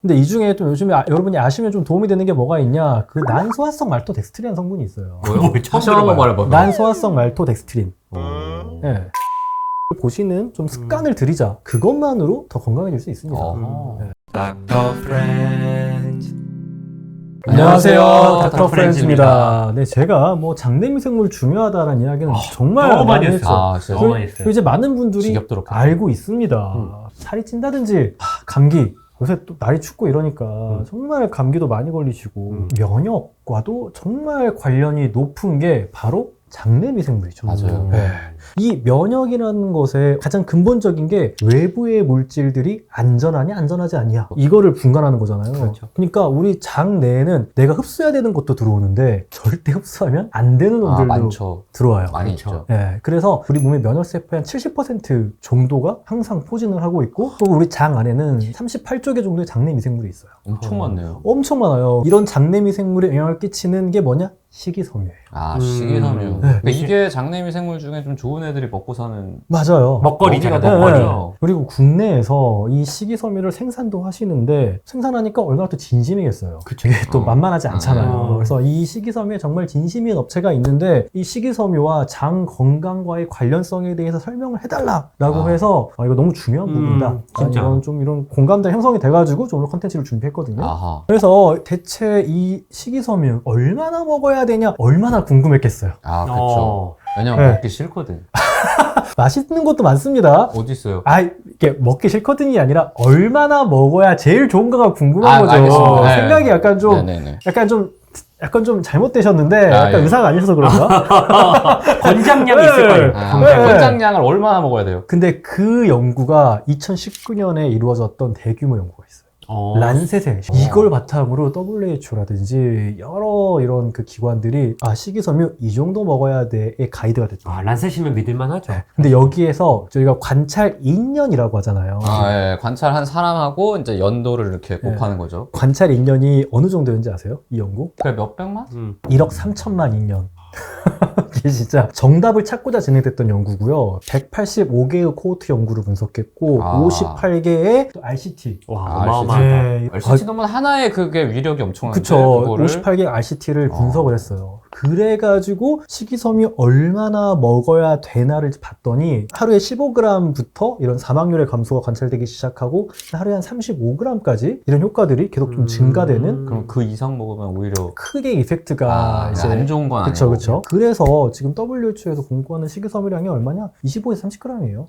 근데 이 중에 좀 요즘에 여러분이 아시면 좀 도움이 되는 게 뭐가 있냐? 그 난소화성 말토덱스트린이라는 성분이 있어요. 뭐요? 다시 한번 말해봐. 난소화성 말토덱스트린. 오. 네. 보시는 좀 습관을 들이자. 그것만으로 더 건강해질 수 있습니다. 네. 닥터 프렌즈. 안녕하세요. 닥터 닥터 프렌즈입니다. 네, 제가 뭐 장내 미생물 중요하다는 이야기는 정말 너무 많이 많이 했어요. 아, 진짜. 너무 많이 했어요. 이제 많은 분들이 지겹도록 알고 있습니다. 살이 찐다든지 감기, 요새 또 날이 춥고 이러니까 정말 감기도 많이 걸리시고 면역과도 정말 관련이 높은 게 바로 장내 미생물이죠. 맞아요. 네. 이 면역이라는 것의 가장 근본적인 게 외부의 물질들이 안전하냐 안전하지 않냐 이거를 분간하는 거잖아요. 그렇죠. 그러니까 우리 장 내에는 내가 흡수해야 되는 것도 들어오는데 절대 흡수하면 안 되는 놈들도 많죠. 들어와요. 많이 그렇죠. 있죠. 네, 그래서 우리 몸의 면역세포의 한 70% 정도가 항상 포진을 하고 있고 또 우리 장 안에는 38조 개 정도의 장내 미생물이 있어요. 엄청 많네요. 엄청 많아요. 이런 장내 미생물에 영향을 끼치는 게 뭐냐? 식이섬유예요. 아, 식이섬유. 네. 그러니까 이게 장내 미생물 중에 좀 좋은 애들이 먹고 사는 맞아요. 먹거리잖아요. 먹이가 먹거리죠. 그리고 국내에서 이 식이섬유를 생산도 하시는데 생산하니까 얼마나 또 진심이겠어요. 이게 또 만만하지 않잖아요. 그래서 이 식이섬유에 정말 진심인 업체가 있는데 이 식이섬유와 장 건강과의 관련성에 대해서 설명을 해달라라고 해서 이거 너무 중요한 부분이다. 진짜. 이런 공감대 형성이 돼가지고 좀 오늘 컨텐츠를 준비했거든요. 아하. 그래서 대체 이 식이섬유 얼마나 먹어야 되냐 얼마나 궁금했겠어요. 아, 그쵸. 어. 왜냐면 네. 먹기 싫거든. 맛있는 것도 많습니다. 어디 있어요? 이게 먹기 싫거든이 아니라 얼마나 먹어야 제일 좋은가가 궁금한 거죠. 알겠습니다. 네. 생각이 네네네. 약간 좀 잘못되셨는데 아, 약간 예. 의사가 아니셔서 그런가? 권장량이 있을 거예요. 네. 권장량을 얼마나 먹어야 돼요? 근데 그 연구가 2019년에 이루어졌던 대규모 연구가 있어요. 란셋에 이걸 바탕으로 WHO라든지 여러 이런 그 기관들이 식이섬유 이 정도 먹어야 돼의 가이드가 됐죠. 란셋이면 믿을만 하죠. 근데 여기에서 저희가 관찰 2년이라고 하잖아요. 예. 관찰한 사람하고 이제 연도를 이렇게 곱하는 거죠. 관찰 2년이 어느 정도였는지 아세요? 이 연구? 그게 몇 백만? 1억 3천만 2년. 이게 진짜 정답을 찾고자 진행됐던 연구고요. 185개의 코호트 연구를 분석했고 58개의 RCT. 와, 어마어마하다. 네, RCT 논문 하나에 그게 위력이 엄청난데 그쵸. 그거를 58개 RCT를 분석을 했어요. 그래가지고 식이섬유 얼마나 먹어야 되나를 봤더니 하루에 15g부터 이런 사망률의 감소가 관찰되기 시작하고 하루에 한 35g까지 이런 효과들이 계속 좀 증가되는 그럼 그 이상 먹으면 오히려 크게 이펙트가 이제 안 좋은 건 그쵸, 아니고. 그쵸. 그래서 지금 WHO에서 공부하는 식이섬유량이 얼마냐? 25에서 30g이에요.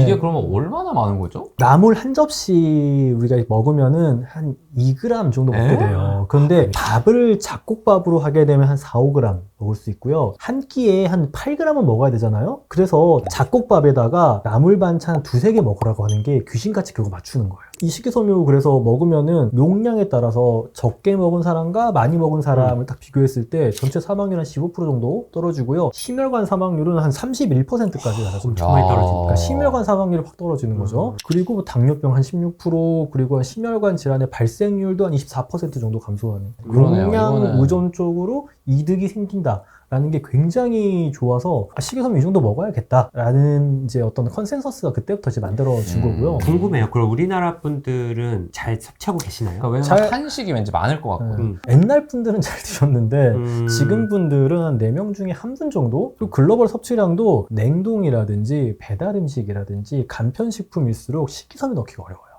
이게 그러면 얼마나 많은 거죠? 나물 한 접시 우리가 먹으면은 한 2g 정도 먹게 돼요. 그런데 밥을 잡곡밥으로 하게 되면 한 4, 5g 먹을 수 있고요. 한 끼에 한 8g은 먹어야 되잖아요. 그래서 잡곡밥에다가 나물 반찬 2-3개 먹으라고 하는 게 귀신같이 그거 맞추는 거예요. 이 식이섬유 그래서 먹으면은 용량에 따라서 적게 먹은 사람과 많이 먹은 사람을 딱 비교했을 때 전체 사망률 한 15% 정도 떨어지고요. 심혈관 사망률은 한 31%까지 낮아집니다. 엄청 많이 떨어집니다. 그러니까 심혈관 사망률이 확 떨어지는 거죠. 그리고 뭐 당뇨병 한 16%, 그리고 한 심혈관 질환의 발생률도 한 24% 정도 감소하는. 그러네요. 용량 이거는. 의존 쪽으로 이득이 생긴다. 라는 게 굉장히 좋아서 식이섬유 이 정도 먹어야겠다라는 이제 어떤 컨센서스가 그때부터 이제 만들어진 거고요. 궁금해요. 그럼 우리나라 분들은 잘 섭취하고 계시나요? 그러니까 왜냐면 한식이 왠지 많을 것 같거든. 옛날 분들은 잘 드셨는데 지금 분들은 한 4명 중에 1분 정도? 그리고 글로벌 섭취량도 냉동이라든지 배달 음식이라든지 간편식품일수록 식이섬유 넣기가 어려워요.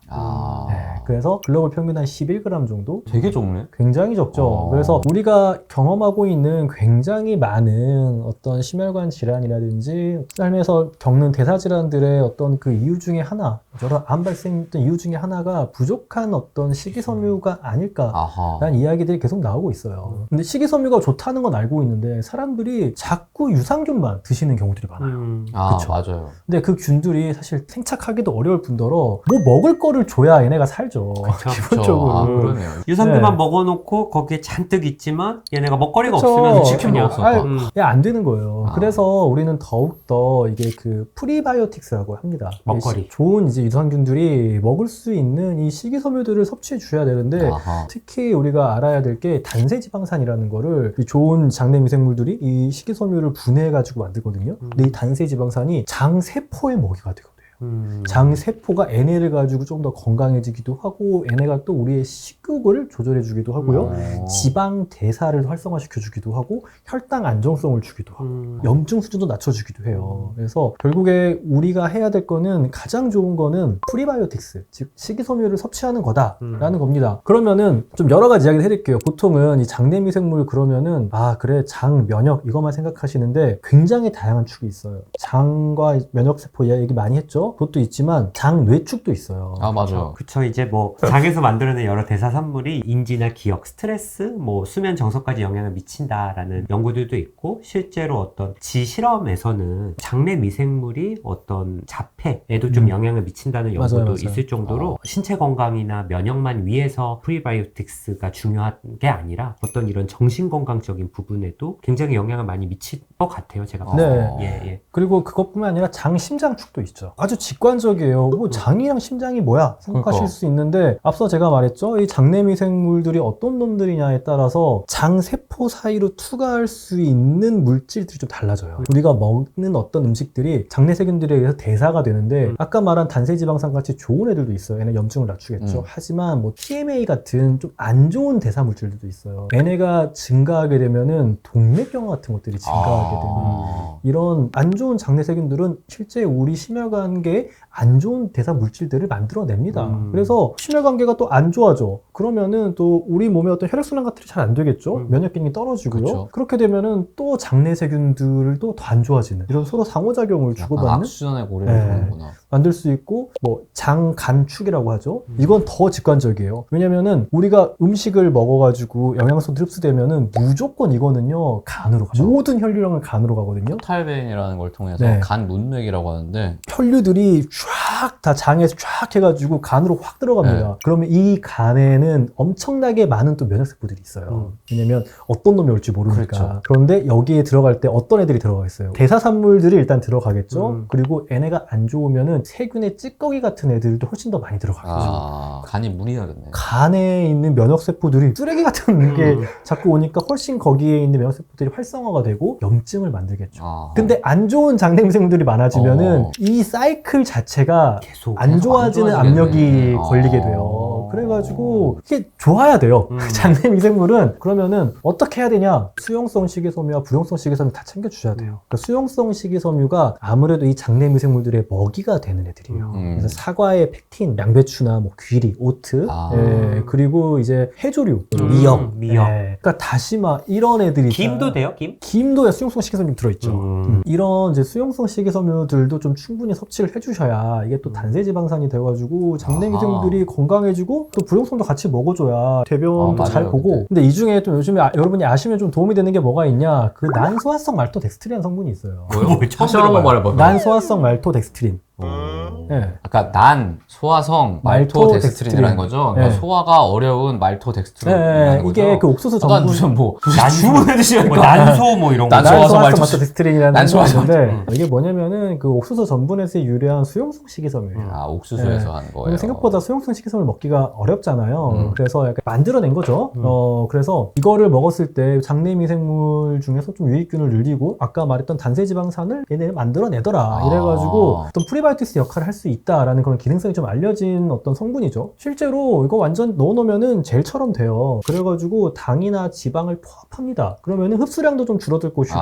네, 그래서 글로벌 평균 한 11g 정도? 되게 적네. 굉장히 적죠. 그래서 우리가 경험하고 있는 굉장히 많은 어떤 심혈관 질환이라든지 삶에서 겪는 대사질환들의 어떤 그 이유 중에 하나, 여러 암 발생했던 이유 중에 하나가 부족한 어떤 식이섬유가 아닐까라는 이야기들이 계속 나오고 있어요. 근데 식이섬유가 좋다는 건 알고 있는데 사람들이 자꾸 유산균만 드시는 경우들이 많아요. 그쵸? 맞아요. 근데 그 균들이 사실 생착하기도 어려울 뿐더러 뭐 먹을 거를 줘야 얘네가 살죠. 기본적으로. 그러네요. 유산균만 네. 먹어놓고 거기에 잔뜩 있지만 얘네가 먹거리가 그쵸. 없으면 치킨 그냥 먹었어. 안 되는 거예요. 그래서 우리는 더욱더 이게 그 프리바이오틱스라고 합니다. 먹거리. 좋은 이제 유산균들이 먹을 수 있는 이 식이섬유들을 섭취해 줘야 되는데 특히 우리가 알아야 될 게 단세지방산이라는 거를 이 좋은 장내 미생물들이 이 식이섬유를 분해해 가지고 만들거든요. 근데 이 단세지방산이 장 세포의 먹이가 되거든요. 장 세포가 NA를 가지고 좀 더 건강해지기도 하고 NA가 또 우리의 식욕을 조절해주기도 하고요. 지방 대사를 활성화시켜주기도 하고 혈당 안정성을 주기도 하고 염증 수준도 낮춰주기도 해요. 그래서 결국에 우리가 해야 될 거는 가장 좋은 거는 프리바이오틱스, 즉 식이섬유를 섭취하는 거다라는 겁니다. 그러면은 좀 여러 가지 이야기를 해드릴게요. 보통은 이 장내 미생물 그러면은 아 그래 장 면역 이것만 생각하시는데 굉장히 다양한 축이 있어요. 장과 면역 세포 얘기 많이 했죠. 그것도 있지만 장 뇌축도 있어요. 아 맞아요. 그쵸. 이제 뭐 장에서 만들어낸 여러 대사산물이 인지나 기억, 스트레스, 뭐 수면 정서까지 영향을 미친다라는 연구들도 있고 실제로 어떤 실험에서는 장내 미생물이 어떤 자폐에도 좀 영향을 미친다는 연구도 맞아요. 있을 정도로 신체 건강이나 면역만 위해서 프리바이오틱스가 중요한 게 아니라 어떤 이런 정신 건강적인 부분에도 굉장히 영향을 많이 미칠 것 같아요. 제가 봤을 때. 네. 예. 그리고 그것뿐만 아니라 장 심장축도 있죠. 아주 직관적이에요. 뭐 장이랑 심장이 뭐야 생각하실 그러니까. 수 있는데 앞서 제가 말했죠. 이 장내 미생물들이 어떤 놈들이냐에 따라서 장 세포 사이로 투과할 수 있는 물질들이 좀 달라져요. 우리가 먹는 어떤 음식들이 장내 세균들에 의해서 대사가 되는데 아까 말한 단세지방산 같이 좋은 애들도 있어요. 얘네 염증을 낮추겠죠. 하지만 뭐 TMA 같은 좀 안 좋은 대사 물질들도 있어요. 얘네가 증가하게 되면은 동맥경화 같은 것들이 증가하게 되는 이런 안 좋은 장내 세균들은 실제 우리 심혈관계에 안 좋은 대사 물질들을 만들어냅니다. 그래서 심혈관계가 또 안 좋아져. 그러면은 또 우리 몸에 어떤 혈액순환 같은 게 잘 안 되겠죠. 면역 기능이 떨어지고요. 그쵸. 그렇게 되면은 또 장내 세균들도 더 안 좋아지는 이런 서로 상호작용을 주고받는 악순환의 고리를 네. 보는구나. 만들 수 있고 뭐 장간축이라고 하죠. 이건 더 직관적이에요. 왜냐면은 우리가 음식을 먹어가지고 영양소들 흡수되면은 무조건 이거는요 간으로 가죠. 모든 혈류량은 간으로 가거든요. 포탈벤이라는 걸 통해서 네. 간 문맥이라고 하는데 혈류들이 쫙 다 장에서 쫙 해가지고 간으로 확 들어갑니다. 네. 그러면 이 간에는 엄청나게 많은 또 면역세포들이 있어요. 왜냐면 어떤 놈이 올지 모르니까. 그렇죠. 그런데 여기에 들어갈 때 어떤 애들이 들어가 있어요. 대사산물들이 일단 들어가겠죠. 그리고 얘네가 안 좋으면은 세균의 찌꺼기 같은 애들도 훨씬 더 많이 들어가겠죠. 간이 무리하겠네. 간에 있는 면역세포들이 쓰레기 같은 게 자꾸 오니까 훨씬 거기에 있는 면역세포들이 활성화가 되고 염증을 만들겠죠. 근데 안 좋은 장내미생물들이 많아지면은 이 사이클 자체가 계속 안 좋아지는 안 좋아지겠네. 압력이 걸리게 돼요. 그래가지고 이게 좋아야 돼요. 장내 미생물은 그러면은 어떻게 해야 되냐? 수용성 식이섬유와 불용성 식이섬유 다 챙겨주셔야 돼요. 그러니까 수용성 식이섬유가 아무래도 이 장내 미생물들의 먹이가 되는 애들이에요. 그래서 사과의 펙틴, 양배추나 뭐 귀리, 오트, 예, 그리고 이제 해조류, 미역, 예, 그러니까 다시마 이런 애들이 김도 돼요? 김? 김도 수용성 식이섬유 들어있죠. 이런 이제 수용성 식이섬유들도 좀 충분히 섭취를 해주셔야 이게 또 단세지방산이 돼가지고 장내 미생물들이 건강해지고 또 불용성도 같이 먹어줘야 대변도 잘 맞아요. 보고. 근데 이 중에 좀 요즘에 여러분이 아시면 좀 도움이 되는 게 뭐가 있냐? 그 난소화성 말토덱스트린이라는 성분이 있어요. 뭐요? 다시 한번 말해봐. 난소화성 말토덱스트린. 예. 아까 난, 소화성, 말토덱스트린이라는 거죠. 그러니까 네. 소화가 어려운 말토덱스트린이라는 거죠. 이게 그 옥수수 난 전분. 무슨 뭐 주문해 주시니까 난소 뭐 이런 거. 난소화성 말토덱스트린이라는 난소화성 건데 이게 뭐냐면은 그 옥수수 전분에서 유래한 수용성 식이섬유예요. 옥수수에서 하는 거예요. 근데 생각보다 수용성 식이섬유를 먹기가 어렵잖아요. 그래서 약간 만들어낸 거죠. 그래서 이거를 먹었을 때 장내 미생물 중에서 좀 유익균을 늘리고 아까 말했던 단세지방산을 얘네를 만들어내더라. 이래가지고 어떤 프리바이오틱스 역할을 할 수 있다라는 그런 기능성이 좀 알려진 어떤 성분이죠. 실제로 이거 완전 넣어놓으면은 젤처럼 돼요. 그래가지고 당이나 지방을 포함합니다. 그러면은 흡수량도 좀 줄어들 것이고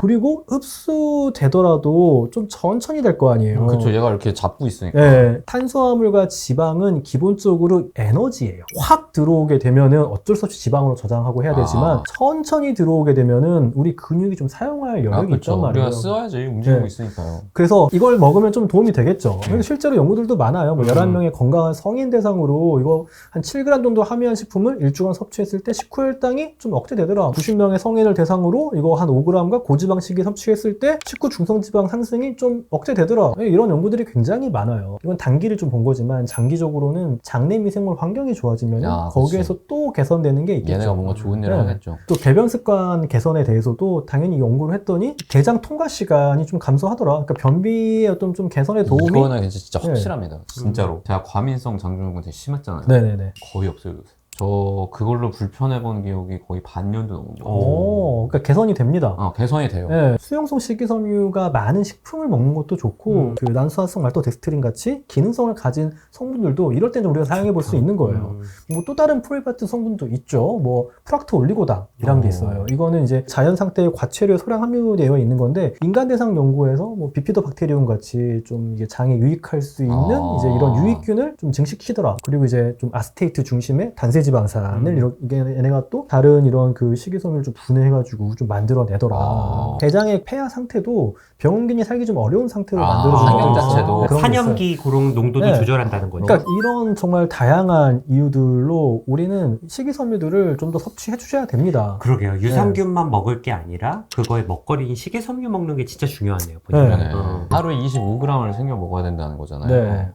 그리고 흡수되더라도 좀 천천히 될 거 아니에요. 그렇죠. 얘가 이렇게 잡고 있으니까. 네, 탄수화물과 지방은 기본적으로 에너지예요. 확 들어오게 되면은 어쩔 수 없이 지방으로 저장하고 해야 되지만 천천히 들어오게 되면은 우리 근육이 좀 사용할 여력이 있단 말이에요. 우리가 써야지 움직이고 네. 있으니까요. 그래서 이걸 먹으면 좀 도움이 되겠죠. 근데 실제로 연구들도 많아요. 뭐 11명의 건강한 성인 대상으로 이거 한 7g 정도 함유한 식품을 일주간 섭취했을 때 식후 혈당이 좀 억제되더라. 90명의 성인을 대상으로 이거 한 5g과 고지방식이 섭취했을 때 식후 중성지방 상승이 좀 억제되더라. 이런 연구들이 굉장히 많아요. 이건 단기를 좀 본 거지만 장기적으로는 장내 미생물 환경이 좋아지면 거기에서 또 개선되는 게 있겠죠. 얘네가 뭔가 좋은 일을 하겠죠. 또 배변 습관 개선에 대해서도 당연히 연구를 했더니 대장 통과 시간이 좀 감소하더라. 그러니까 변비의 어떤 좀 개선에 도움이. 이거는 진짜 확실합니다. 진짜로. 제가 과민성 장증후군 되게 심했잖아요. 네네네. 거의 없어요. 요새. 저 그걸로 불편해본 기억이 거의 반년도 넘은 거 같아요. 그러니까 개선이 됩니다. 개선이 돼요. 네, 수용성 식이섬유가 많은 식품을 먹는 것도 좋고 그 난수화성 말토덱스트린 같이 기능성을 가진 성분들도 이럴 때는 우리가 사용해 볼 수 있는 거예요. 뭐 또 다른 프로바이오틱 성분도 있죠. 뭐 프락토 올리고당이라는 게 있어요. 이거는 이제 자연 상태의 과체류에 소량 함유되어 있는 건데 인간 대상 연구에서 뭐 비피더 박테리움 같이 좀 이게 장에 유익할 수 있는 이제 이런 유익균을 좀 증식시키더라. 그리고 이제 좀 아스테이트 중심의 단세지방산을 이렇게 얘네가 또 다른 이런 그 식이섬유를 좀 분해해가지고 좀 만들어내더라. 대장의 폐하 상태도 병원균이 살기 좀 어려운 상태로 만들어주는 환경 것도 있어요. 자체도. 네, 그런 게 있어요. 산염기 그런 농도도 네. 조절한다는 거죠. 그러니까 이런 정말 다양한 이유들로 우리는 식이섬유들을 좀 더 섭취해 주셔야 됩니다. 그러게요. 유산균만 먹을 게 아니라 그거의 먹거리인 식이섬유 먹는 게 진짜 중요하네요. 보니까. 네. 하루에 25g을 챙겨 먹어야 된다는 거잖아요. 네.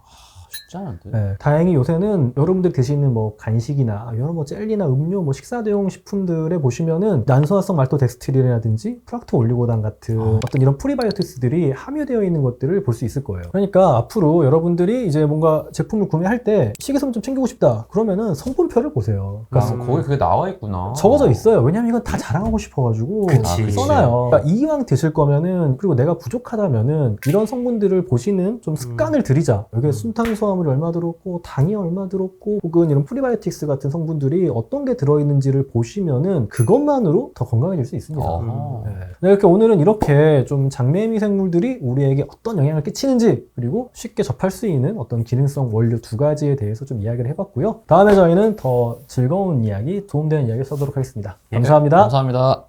쉽지 않은데. 네, 다행히 요새는 여러분들 드시는 뭐 간식이나 여러 뭐 젤리나 음료, 뭐 식사 대용 식품들에 보시면은 난소화성 말토덱스트린이라든지 프락토 올리고당 같은 어떤 이런 프리바이오틱스들이 함유되어 있는 것들을 볼 수 있을 거예요. 그러니까 앞으로 여러분들이 이제 뭔가 제품을 구매할 때 식이섬유 좀 챙기고 싶다. 그러면은 성분표를 보세요. 그러니까 거기 그게 나와 있구나. 적어져 있어요. 왜냐면 이건 다 자랑하고 싶어가지고 그치. 써놔요. 그러니까 이왕 드실 거면은 그리고 내가 부족하다면은 이런 성분들을 보시는 좀 습관을 들이자. 여기에 순탄수화물이 얼마 들었고 당이 얼마 들었고 혹은 이런 프리바이오틱스 같은 성분들이 어떤 게 들어있는지를 보시면은 그것만으로 더 건강해질 수 있습니다. 네, 이렇게 오늘은 이렇게 좀 장내 미생물들이 우리에게 어떤 영향을 끼치는지 그리고 쉽게 접할 수 있는 어떤 기능성 원료 두 가지에 대해서 좀 이야기를 해봤고요. 다음에 저희는 더 즐거운 이야기, 도움되는 이야기 써도록 하겠습니다. 감사합니다. 감사합니다.